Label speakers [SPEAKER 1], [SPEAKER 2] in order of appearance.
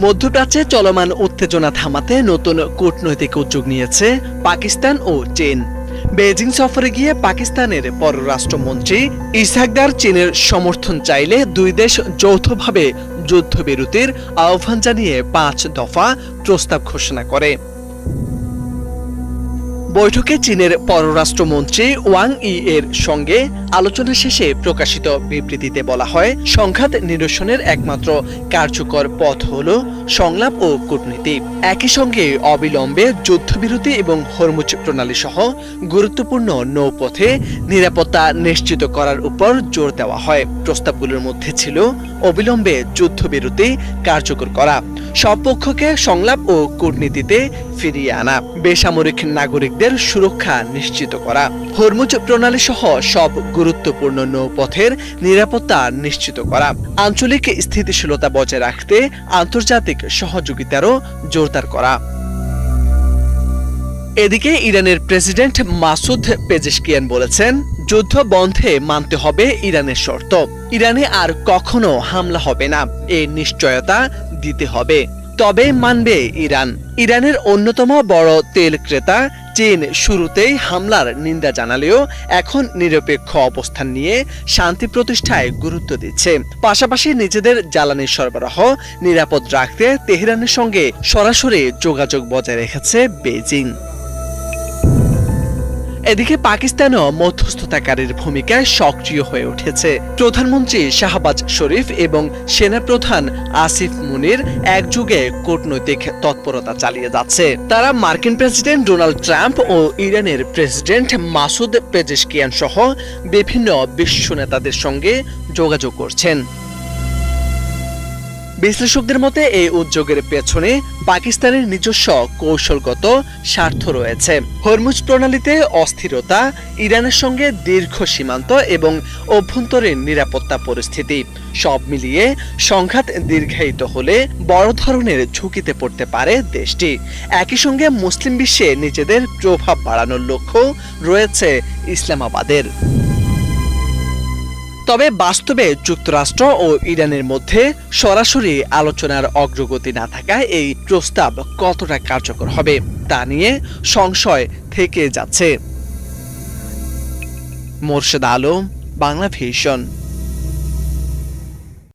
[SPEAKER 1] মধ্যপ্রাচ্যে চলমান উত্তেজনা থামাতে নতুন কূটনৈতিক উদ্যোগ নিয়েছে পাকিস্তান ও চীন। বেজিং সফরে গিয়ে পাকিস্তানের পররাষ্ট্রমন্ত্রী ইসহাকদার চীনের সমর্থন চাইলে দুই দেশ যৌথভাবে যুদ্ধবিরতির আহ্বান জানিয়ে 5 দফা প্রস্তাব ঘোষণা করে। বৈঠকে চীনের পররাষ্ট্রমন্ত্রী ওয়াং ই এর সঙ্গে আলোচনা শেষে প্রকাশিত বিবৃতিতে বলা হয়, সংঘাত নিরসনের একমাত্র কার্যকর পথ হল সংলাপ ও কূটনীতি। একই সঙ্গে অবিলম্বে যুদ্ধবিরতি এবং হরমুজ প্রণালী সহ গুরুত্বপূর্ণ নৌপথে নিরাপত্তা নিশ্চিত করার উপর জোর দেওয়া হয়। প্রস্তাবগুলোর মধ্যে ছিল অবিলম্বে যুদ্ধবিরতি কার্যকর করা, সব পক্ষকে সংলাপ ও কূটনীতিতে ফিরিয়ে আনা, বেসামরিক নাগরিকদের সুরক্ষা নিশ্চিত করা, হরমুজ প্রণালী সহ সব গুরুত্বপূর্ণ নৌপথের নিরাপত্তা নিশ্চিত করা, আঞ্চলিক স্থিতিশীলতা বজায় রাখতে আন্তর্জাতিক সহযোগিতারও জোরদার করা। এদিকে ইরানের প্রেসিডেন্ট মাসুদ পেজেশকিয়ান বলেছেন, যুদ্ধ বন্ধে মানতে হবে ইরানের শর্ত। ইরানে আর কখনো হামলা হবে না, এর নিশ্চয়তা দিতে হবে, তবে মানবে ইরান। ইরানের অন্যতম বড় তেল ক্রেতা চীন শুরুতেই হামলার নিন্দা জানালেও এখন নিরপেক্ষ অবস্থান নিয়ে শান্তি প্রতিষ্ঠায় গুরুত্ব দিচ্ছে। পাশাপাশি নিজেদের জ্বালানি সরবরাহ নিরাপদ রাখতে তেহরানের সঙ্গে সরাসরি যোগাযোগ বজায় রেখেছে বেজিং। এদিকে পাকিস্তানও মধ্যস্থতাকারীর ভূমিকায় সক্রিয় হয়ে উঠেছে। প্রধানমন্ত্রী শাহবাজ শরীফ এবং সেনাপ্রধান আসিফ মুনির একযোগে কূটনৈতিক তৎপরতা চালিয়ে যাচ্ছে। তারা মার্কিন প্রেসিডেন্ট ডোনাল্ড ট্রাম্প ও ইরানের প্রেসিডেন্ট মাসুদ পেজেশকিয়ান সহ বিভিন্ন বিশ্ব নেতাদের সঙ্গে যোগাযোগ করছেন। বিশ্লেষকদের মতে এই উদ্যোগের পেছনে পাকিস্তানের নিজস্ব কৌশলগত স্বার্থ রয়েছে। হরমুজ প্রণালীতে অস্থিরতা, ইরানের সঙ্গে দীর্ঘ সীমান্ত এবং অভ্যন্তরীণ নিরাপত্তা পরিস্থিতি সব মিলিয়ে সংঘাত দীর্ঘায়িত হলে বড় ধরনের ঝুঁকিতে পড়তে পারে দেশটি। একই সঙ্গে মুসলিম বিশ্বে নিজেদের প্রভাব বাড়ানোর লক্ষ্য রয়েছে ইসলামাবাদের। তবে বাস্তবে যুক্তরাষ্ট্র ও ইরানের মধ্যে সরাসরি আলোচনার অগ্রগতি না থাকায় এই প্রস্তাব কতটা কার্যকর হবে তা নিয়ে সংশয় থেকে যাচ্ছে। মোর্শেদ আলম, বাংলা ভিশন।